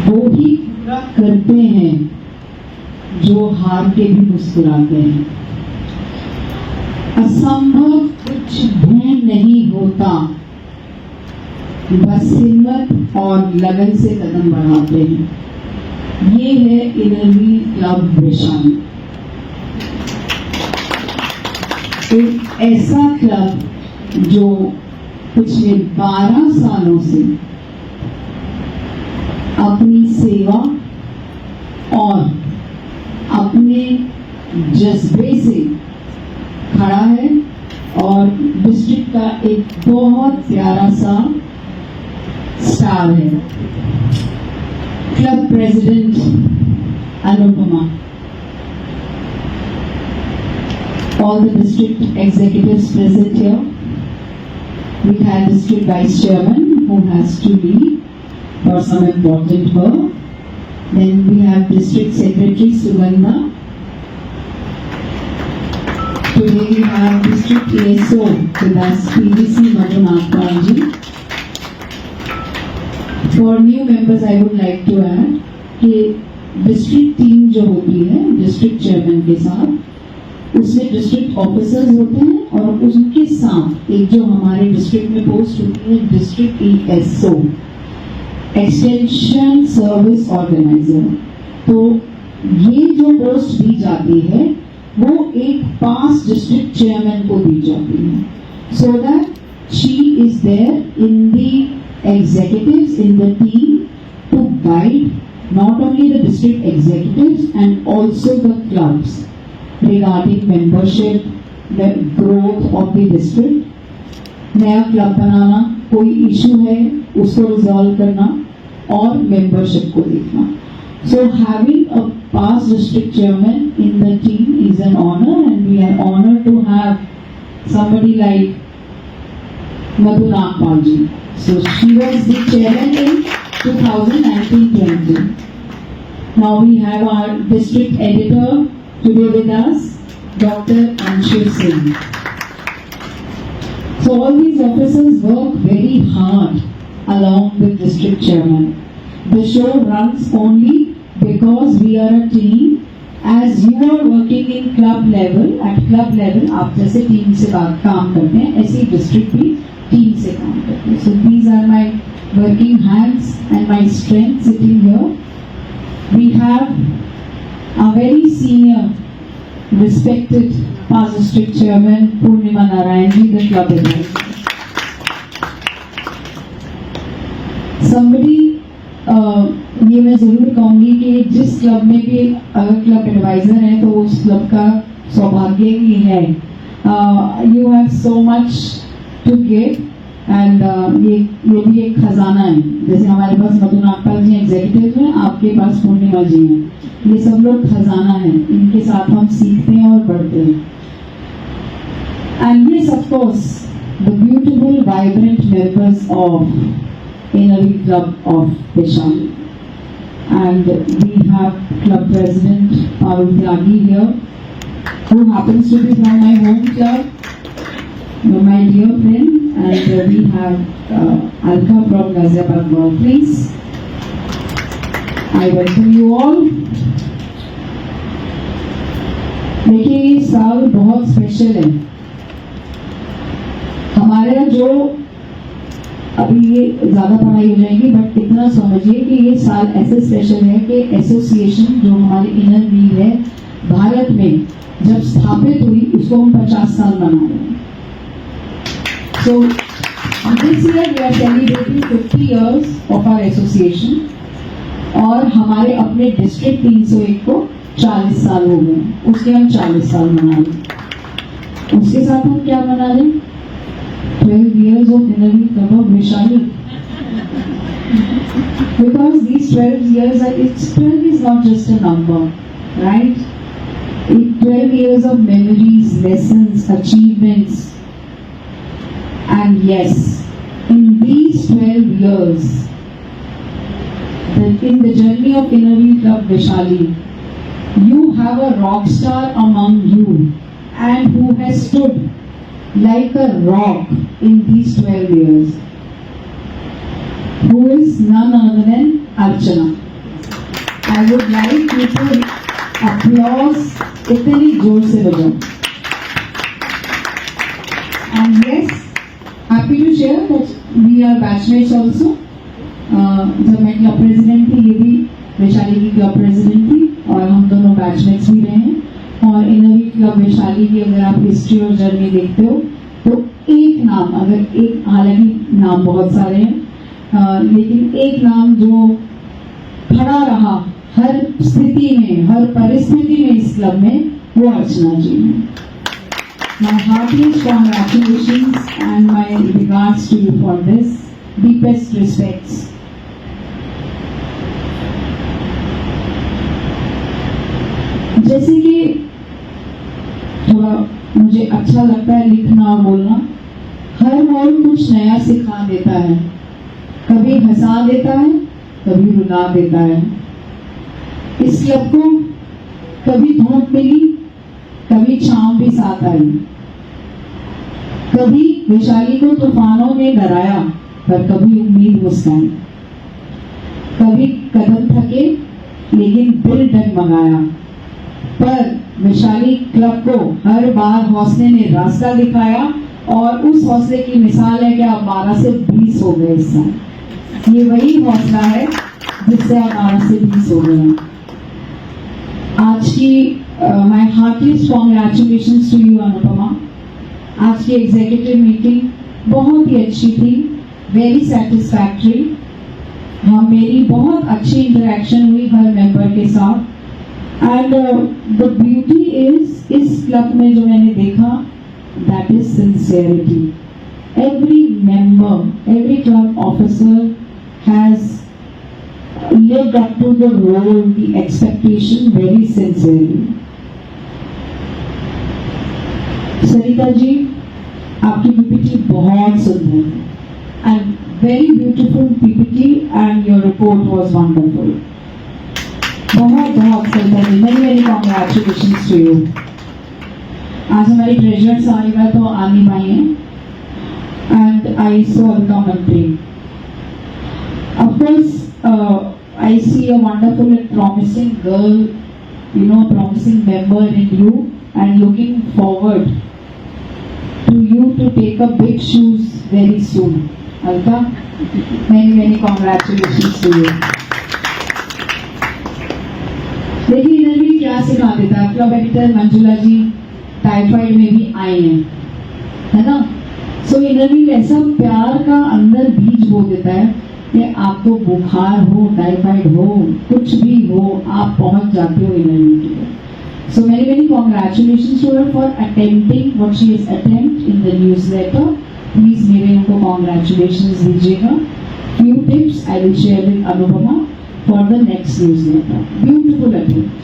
वो ही पूरा करते हैं जो हार के भी मुस्कुराते हैं। असंभव कुछ भी नहीं होता, बस हिम्मत और लगन से कदम बढ़ाते हैं। ये है इनरव्हील क्लब वैशाली, एक ऐसा क्लब जो पिछले 12 सालों से अपनी सेवा और अपने जज्बे से खड़ा है और डिस्ट्रिक्ट का एक बहुत प्यारा सा स्टार है। Club president Anupama, all the district executives present here. We have district vice chairman who has to leave for some important work. Then we have district secretary Sugandha. Today we have district ASO with us, PVC Madhunakpanji. For new members I would like to add कि district team जो होती है district chairman के साथ, उसमें district officers होते हैं और उनके साथ एक जो हमारे डिस्ट्रिक्ट में पोस्ट होती है district ESO, extension service organiser. तो ये जो पोस्ट दी जाती है वो एक पास डिस्ट्रिक्ट चेयरमैन को दी जाती है, so that she is there in the executives in the team to guide not only the district executives and also the clubs regarding membership, the growth of the district, नया club बनाना, कोई issue है उसको resolve करना और membership को देखना। So having a past district chairman in the team is an honor, and we are honored to have somebody like Madhu Nagpalji. So she was the chairman in 2019-20. Now we have our district editor today with us, Dr. Anshu Singh. So all these officers work very hard along with district chairman. The show runs only because we are a team. As you are working in club level, at club level आप जैसे team से काम करते हैं, ऐसे district भी team से काम करते हैं. So these are my working hands and my strength sitting here. We have a very senior, respected past district chairman Purnima Narayan ji, the club advisor. Somebody, ये मैं जरूर कहूँगी कि जिस क्लब में भी अगर क्लब एडवाइजर है तो उस क्लब का सौभाग्य ही है. You have so much to give, and ये भी एक खजाना है. जैसे हमारे पास मधु नागपाल जी एग्जीक्यूटिव हैं, आपके पास पूर्णिमा जी हैं. ये सब लोग खजाना है, इनके साथ हम सीखते हैं और बढ़ते हैं. And yes, of course, the beautiful, vibrant members of Innerview Club of Vaishali. And we have club president Parul Tyagi here, who happens to be from my home club, my dear friend. And we have Alka from Ghaziabad Mall. Please, I welcome you all. देखिए ये साल बहुत special है हमारे, जो अभी ये ज्यादा पढ़ाई हो जाएगी, बट इतना समझिए कि ये साल ऐसे स्पेशल है कि एसोसिएशन जो हमारी इनरव्हील है भारत में जब स्थापित हुई उसको हम 50 साल मना रहे हैं. So this year we are celebrating 50 years of our association, और हमारे अपने डिस्ट्रिक्ट 301 को 40 साल हो गए, उसके हम 40 साल मना लें. उसके साथ हम क्या मना लें? 12 years of Innerview Club of Vaishali. Because these 12 years, 12 is not just a number, right? 12 years of memories, lessons, achievements. And yes, in these 12 years, in the journey of Innerview Club Vaishali, you have a rock star among you, and who has stood like a rock in these 12 years, who is none other than Archana. I would like you to applause इतनी जोर से बजाओ. And yes, happy to share that we are batchmates also. जब मैं club president थी, ये भी वैशाली की क्लब प्रेसिडेंट थी और हम दोनों बैचमेट्स भी रहे हैं. और इनरवी क्लब वैशाली की अगर आप हिस्ट्री और जर्नी देखते हो तो एक नाम, अगर एक, हालांकि नाम बहुत सारे हैं, लेकिन एक नाम जो खड़ा रहा हर स्थिति में, हर परिस्थिति में इस क्लब में, वो अर्चना जी हैं. My heartiest congratulations and my regards to you for this. Deepest respects. जैसे कि थोड़ा मुझे अच्छा लगता है लिखना और बोलना, हर मोड़ कुछ नया सिखा देता है. कभी हंसा देता है, कभी रुला देता है. इस क्लब को कभी धूप मिली, कभी छांव भी साथ आई. कभी वैशाली को तूफानों ने डराया, पर कभी उम्मीद मुस्काई. कभी कदम थके लेकिन दिल डगमगाया, पर वैशाली क्लब को हर बार हौसले ने रास्ता दिखाया. और उस हौसले की मिसाल है कि आप 12 से 20 हो गए इस साल. ये वही हौसला है जिससे आप 12 से 20 हो गए. आज की my heartiest congratulations to you Anupama. आज की एग्जीक्यूटिव मीटिंग बहुत ही अच्छी थी, वेरी सेटिस्फैक्ट्री. हाँ, मेरी बहुत अच्छी इंटरेक्शन हुई हर मेंबर के साथ. एंड द ब्यूटी इज, इस क्लब में जो मैंने देखा, that is sincerity. Every member, every club officer has lived up to the role, the expectation very sincerely. Sarita ji, आपकी पीपीटी बहुत सुंदर है and very beautiful PPT and your report was wonderful. बहुत बहुत सुंदर. many many congratulations to you. आज हमारी treasurer साहिबा तो आनी भाई हैं and I so welcome and pray. Of course, I see a wonderful and promising girl, you know, promising member in you, and looking forward to you to take up big shoes very soon. Alka, many many congratulations to you. देखिए इधर भी क्या सिखा देता है. Club editor Manjula जी typhoid में भी आई हैं, है ना. सो इधर भी ऐसा प्यार का अंदर बीज बो देता है कि आपको बुखार हो, टाइफाइड हो, कुछ भी हो, आप पहुंच जाते हो इनरवी के लिए. So many many congratulations to her for attempting what she is attempt in the newsletter. Please मेरे उनको कॉन्ग्रेचुलेशंस दीजिएगा. Few tips I will share with Anupama for the next newsletter. Beautiful attempt.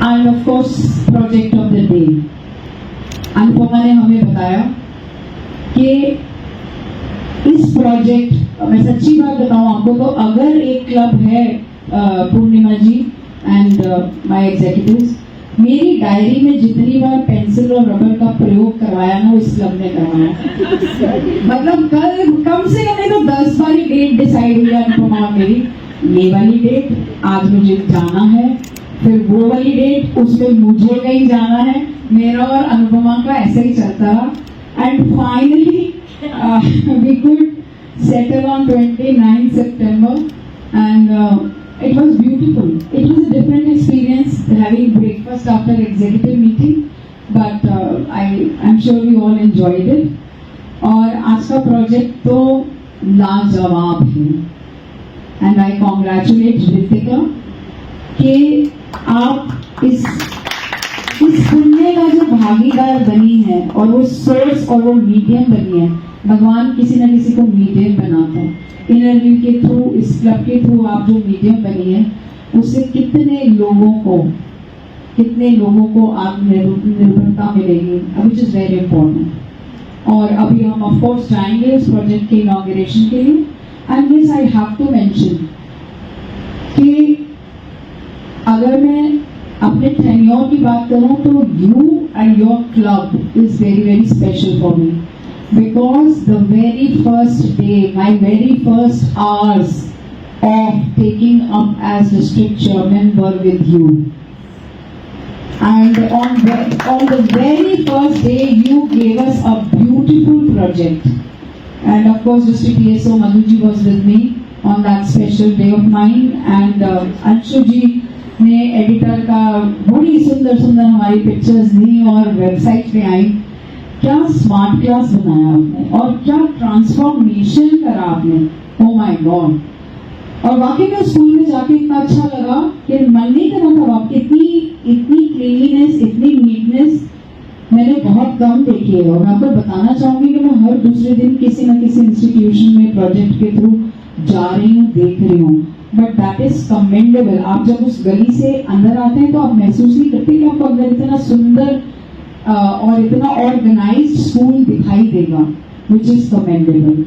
And of course project of the day. Anupama ने हमें बताया कि इस project, मैं सच्ची बात बताऊं आपको तो, अगर एक क्लब है पूर्णिमा जी एंड माय एग्जीक्यूटिव्स, मेरी डायरी में जितनी बार पेंसिल और रबर का प्रयोग करवाया ना, वो इस क्लब ने करवाया. मतलब कल कम से कम तो 10 बार डेट डिसाइड हुई अनुपमा मेरी. ये वाली डेट आज मुझे जाना है, फिर वो वाली डेट उसमें मुझे कहीं जाना है. मेरा और अनुपमा का ऐसे ही चलता रहा. And finally we could settle on 29 September and it was beautiful. It was a different experience having breakfast after executive meeting, but I'm sure you all enjoyed it. और आज का प्रोजेक्ट तो लाजवाब है and I congratulate रितिका कि आप इस पुण्य का जो भागीदार बनी है और वो सोर्स और वो मीडियम बनी है. भगवान किसी न किसी को मीडियम बनाता है. इनरवी के थ्रू, इस क्लब के थ्रू आप जो मीडियम बनी है, उससे कितने लोगों को आत्मनिर्भरता मिलेगी, विच इज वेरी इंपॉर्टेंट. और अभी हम ऑफ कोर्स जाएंगे इस प्रोजेक्ट के इनॉग्रेशन के लिए. And this I have to mention कि अगर मैं अपने टेन्योर की बात करूं तो you and your club is very very special for me. because the very first day, my very first hours of taking up as district chairman were with you. And on the very first day, you gave us a beautiful project. And of course, District PSO Madhuji was with me on that special day of mine. And Anshu ji ने editor का बड़ी सुंदर सुंदर हमारी pictures दी और website पे आई. क्या smart class बनाया आपने और क्या ट्रांसफॉर्मेशन करा आपने. Oh my God. और वाकई में स्कूल में जाके इतना अच्छा लगा कि मन नहीं कर रहा था. आप इतनी क्लीनलीनेस, इतनी नीटनेस मैंने बहुत कम देखी है. और मैं आपको बताना चाहूंगी कि मैं हर दूसरे दिन किसी न किसी इंस्टीट्यूशन में प्रोजेक्ट के थ्रू जा रही हूँ, देख रही हूँ. But that is commendable. आप जब उस गली से अंदर आते हैं तो आप महसूस नहीं करते कि आपको अंदर इतना सुंदर और इतना ऑर्गेनाइज्ड स्कूल दिखाई देगा, which is commendable.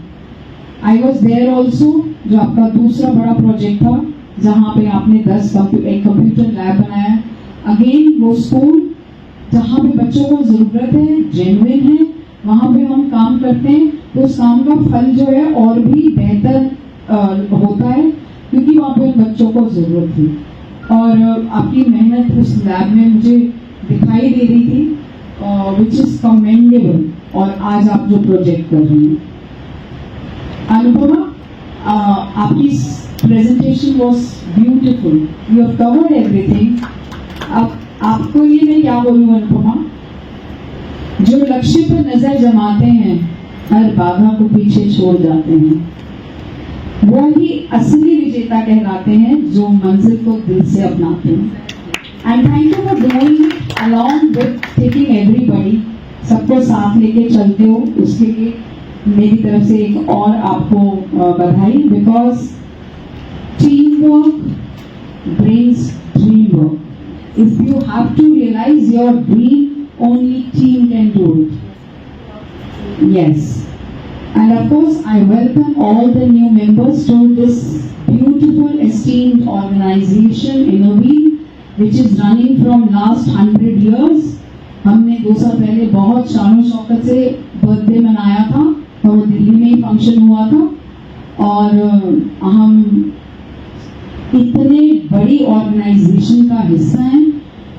I was there also, जो आपका दूसरा बड़ा प्रोजेक्ट था, जहाँ पे आपने एक कंप्यूटर लैब बनाया. अगेन वो स्कूल जहाँ पे बच्चों को जरूरत है, जेन्युइन है, वहाँ पे हम काम करते हैं. तो उस काम का फल जो है और भी बेहतर होता है, क्योंकि वहाँ पे बच्चों को जरूरत थी. और आपकी मेहनत उस लैब में मुझे दिखाई दे रही थी, विच इज कमेंडेबल. और आज आप जो प्रोजेक्ट कर रही हैं, अनुपमा, आपकी presentation was beautiful. You have covered everything. अब आपको ये मैं क्या बोलूँ अनुपमा, जो लक्ष्य पर नजर जमाते हैं हर बाधा को पीछे छोड़ जाते हैं, वो ही असली विजेता कहलाते हैं, जो मंजिल को दिल से अपनाते हैं. And thank you for doing it along with taking everybody. सबको साथ लेके चलते हो, उसके लिए मेरी तरफ से एक और आपको बधाई. Because team work brings dream work. If you have to realize your dream, only team can do it. Yes. And of course, I welcome all the new members to this beautiful, esteemed organization, Innoveen, which is running from last 100 years. हमने 2 साल पहले बहुत शानो शौकत से birthday मनाया था और वो दिल्ली में ही फंक्शन हुआ था. और हम इतने बड़ी ऑर्गेनाइजेशन का हिस्सा हैं,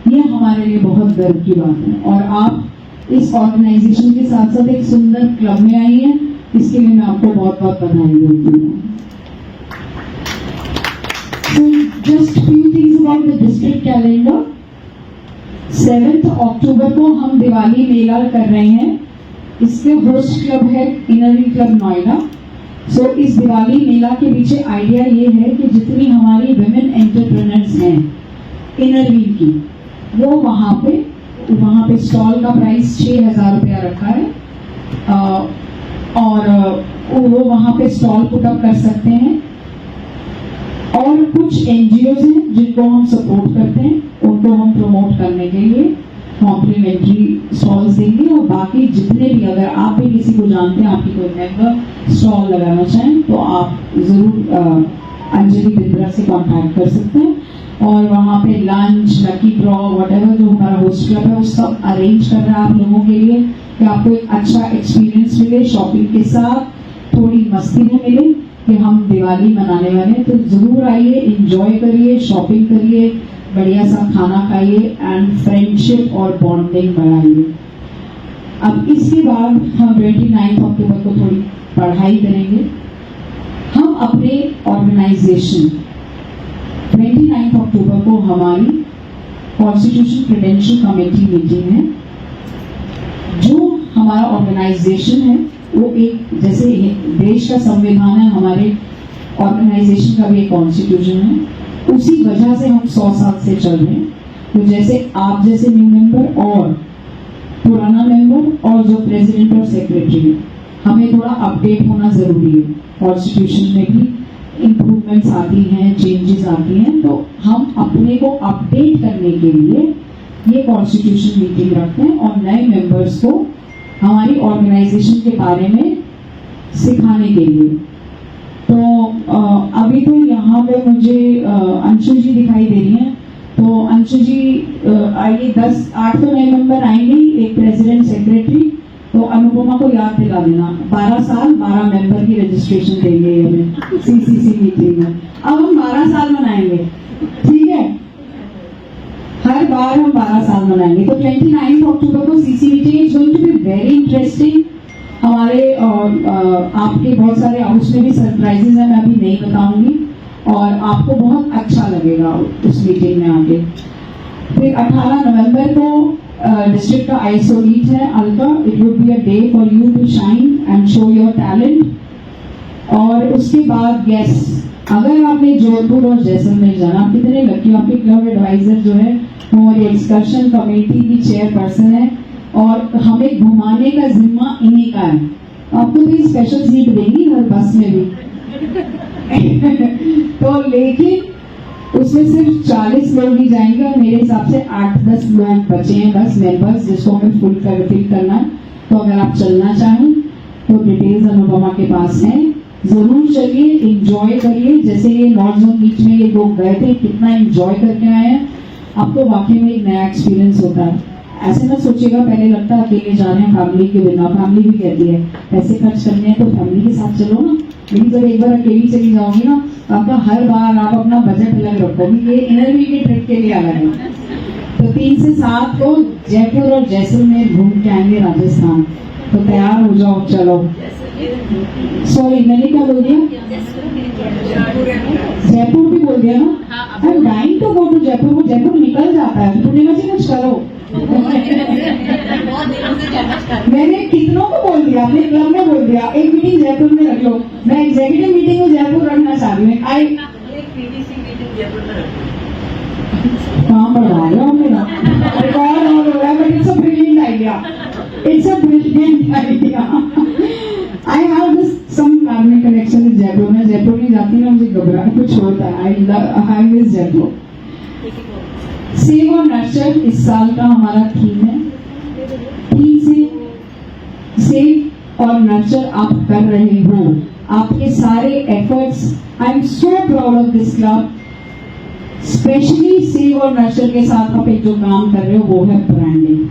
ये हमारे लिए बहुत गर्व की बात है. और आप इस ऑर्गेनाइजेशन के साथ साथ एक सुंदर क्लब में आई हैं, इसके लिए मैं आपको बहुत बहुत बधाई देती हूँ. So just few things about the district calendar. 7 अक्टूबर को हम दिवाली मेला कर रहे हैं. इसके होस्ट क्लब है इनरव्हील क्लब नोएडा. सो इस दिवाली मेला के पीछे आइडिया ये है कि जितनी हमारी विमेन एंटरप्रेन्योर्स हैं इनरव्हील की, वो वहाँ पे स्टॉल का प्राइस 6,000 रुपया रखा है. और वो वहाँ पे स्टॉल पुटअप कर सकते हैं. और कुछ एनजीओ हैं जिनको हम सपोर्ट करते हैं, उनको हम प्रमोट करने के लिए कॉम्प्लीमेंट्री स्टॉल्स देंगे. और बाकी जितने भी, अगर आप भी किसी को जानते हैं, आपकी कोई मेंबर स्टॉल लगाना चाहें, तो आप जरूर अंजलि बिंद्रा से कांटेक्ट कर सकते हैं. और वहाँ पे लंच, लकी ड्रॉ, व्हाटएवर जो हमारा होस्ट क्लब है वो सब अरेंज कर रहा है आप लोगों के लिए, कि आपको एक अच्छा एक्सपीरियंस मिले, शॉपिंग के साथ थोड़ी मस्ती भी मिले कि हम दिवाली मनाने वाले हैं. तो जरूर आइए, एंजॉय करिए, शॉपिंग करिए, बढ़िया सा खाना खाइए एंड फ्रेंडशिप और बॉन्डिंग बढ़ाइए. अब इसके बाद हम 29 अक्टूबर को थोड़ी पढ़ाई करेंगे. हम अपने ऑर्गेनाइजेशन 29 अक्टूबर को हमारी कॉन्स्टिट्यूशन क्रेडेंशियल कमेटी मीटिंग है. जो हमारा ऑर्गेनाइजेशन है वो एक, जैसे देश का संविधान है, हमारे ऑर्गेनाइजेशन का भी एक कॉन्स्टिट्यूशन है. उसी वजह से हम 100 साल से चल रहे हैं. तो जैसे आप जैसे न्यू मेंबर और पुराना मेंबर और जो प्रेसिडेंट और सेक्रेटरी है, हमें थोड़ा अपडेट होना जरूरी है. कॉन्स्टिट्यूशन में भी इम्प्रूवमेंट्स आती हैं, चेंजेस आती हैं, तो हम अपने को अपडेट करने के लिए ये कॉन्स्टिट्यूशन मीटिंग रखते हैं और नए मेंबर्स को हमारी ऑर्गेनाइजेशन के बारे में सिखाने के लिए. तो अभी तो यहाँ पे मुझे अंशु जी दिखाई दे रही हैं. तो अंशु जी आइए, 8 तो नए मेंबर आएंगे, एक प्रेसिडेंट, सेक्रेटरी. तो तो अनुपमा को याद दिला देना, 12 साल 12 मेंबर की रजिस्ट्रेशन देंगे हमें सीसीसी मीटिंग में। अब हम 12 साल मनाएंगे, ठीक है, हर बार हम 12 साल मनाएंगे। तो 29 अक्टूबर को CC meeting is going to be very interesting. हमारे आपके बहुत सारे उसमें भी सरप्राइजेज हैं, मैं अभी नहीं बताऊंगी, और आपको बहुत अच्छा लगेगा उस मीटिंग में आके। फिर 18 नवंबर को डिस्ट्रिक्ट का आईएसओ मीट है Alka. It would be a day for you to shine and show your talent. और उसके बाद यस, अगर आपने जोधपुर और जैसलमेर जाना, आप कितने लकी हो, आपके क्लब एडवाइजर जो है हमारी एक्सकर्शन कमेटी की चेयरपर्सन है, और हमें घुमाने का जिम्मा इन्हीं का है। आपको भी स्पेशल सीट देंगी हर बस में भी तो लेकिन उसमें सिर्फ 40 लोग ही जाएंगे, और मेरे हिसाब से 8-10 लोग बचे हैं बस मेंबर्स, जिसको हमें फिल करना है। तो अगर आप चलना चाहें तो डिटेल्स अनुपमा के पास हैं, जरूर चलिए, एंजॉय करिए। जैसे ये नॉर्थ जोन मीट में ये लोग गए थे, कितना एंजॉय करके आए हैं, आपको वाकई में एक नया एक्सपीरियंस होता है। ऐसे मत सोचिएगा, पहले लगता है अकेले जा रहे हैं फैमिली के बिना, फैमिली भी कहती है पैसे खर्च करने हैं तो फैमिली के साथ चलो ना। लेकिन जब एक बार अकेली चली जाओगी ना, आपका हर बार आप अपना बजट अलग रखोगी, ये इनरव्हील की ट्रिप के लिए अलग है। तो 3 से 7 को जयपुर और जैसलमेर घूम के आएंगे राजस्थान, तो तैयार हो जाओ, चलो। सॉरी मैंने क्या बोल दिया, जयपुर भी बोल दिया ना। I am dying to go to Jaipur, वो जयपुर निकल जाता है, पूर्णिमा जी कुछ करो मैंने कितनों को बोल दिया, अपने क्लब में बोल दिया एक मीटिंग जयपुर में रख लो। मैं एग्जीक्यूटिव मीटिंग में जयपुर रखना चाह रही हूँ। आई कहाँ बढ़ा रहे हो मेरा रिकॉर्ड ऑन हो रहा है, but it's a brilliant idea, it's a brilliant idea. I have this some family connection with Jaipur. मैं जयपुर नहीं जाती ना, मुझे घबरा कुछ होता है। I miss Jaipur. सेव और नर्चर इस साल का हमारा थीम है। ठीक से सेव और नर्चर आप कर रहे हो, आपके सारे efforts, I am so proud of this club. Specially save और नर्चर के साथ आप एक जो काम कर रहे हो वो है branding,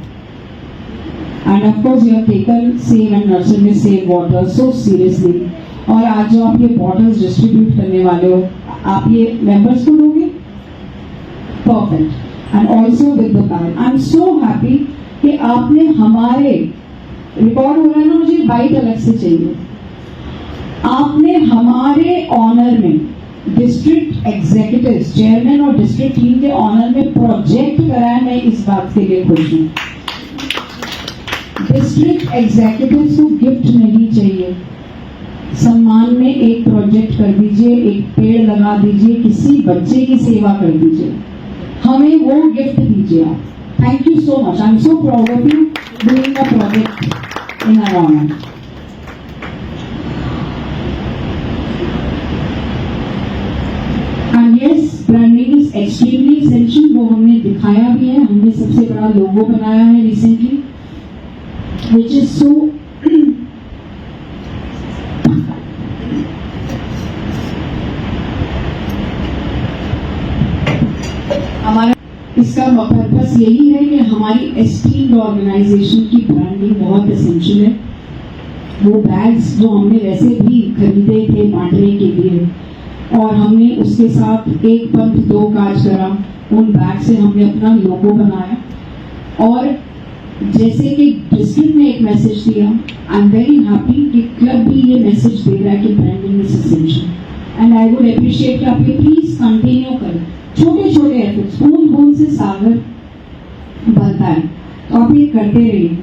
and of course you have taken save and nurture में सेव वाटर सो सीरियसली। और आज जो आप ये बॉटल्स डिस्ट्रीब्यूट करने वाले हो, आप ये मेंबर्स को दोगे, perfect, and also with the bag. I am so happy कि आपने हमारे, रिकॉर्ड हो रहा है ना, मुझे बाइट अलग से चाहिए, आपने हमारे ऑनर में डिस्ट्रिक्ट एग्जीक्यूटिव चेयरमैन और डिस्ट्रिक्ट टीम के ऑनर में प्रोजेक्ट कराया। मैं इस बात के लिए खुश हूँ। डिस्ट्रिक्ट एग्जीक्यूटिव को गिफ्ट नहीं चाहिए, सम्मान में एक प्रोजेक्ट कर दीजिए, एक पेड़ लगा दीजिए, किसी बच्चे की सेवा कर दीजिए, हमें वो गिफ्ट दीजिए आप। Thank you so much, I am so proud of you doing a project in our honour. And yes, branding is extremely essential, वो हमने दिखाया भी है। हमने सबसे बड़ा लोगो बनाया है रिसेंटली, which is so हमारा इसका पर्पस यही है कि हमारी एस्टीम्ड ऑर्गेनाइजेशन की ब्रांडिंग बहुत एसेंशियल है। वो बैग्स जो हमने वैसे भी खरीदे थे बांटने के लिए, और हमने उसके साथ एक पंथ दो काज करा, उन बैग से हमने अपना लोगो बनाया। और जैसे कि डिस्ट्रिक्ट ने एक मैसेज दिया, आई एम वेरी हैप्पी कि क्लब भी ये मैसेज दे रहा है कि branding is essential, and I would appreciate कि आप ये प्लीज कंटिन्यू करें। छोटे छोटे एफर्ट्स, बूंद बूंद से सागर बनता है, तो आप ये करते रहिए।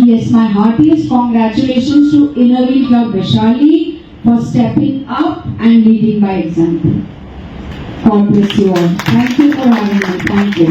Yes, my heartiest congratulations to Innerville Club Vaishali for stepping up and leading by example. God bless you all. Thank you for having me. Thank you.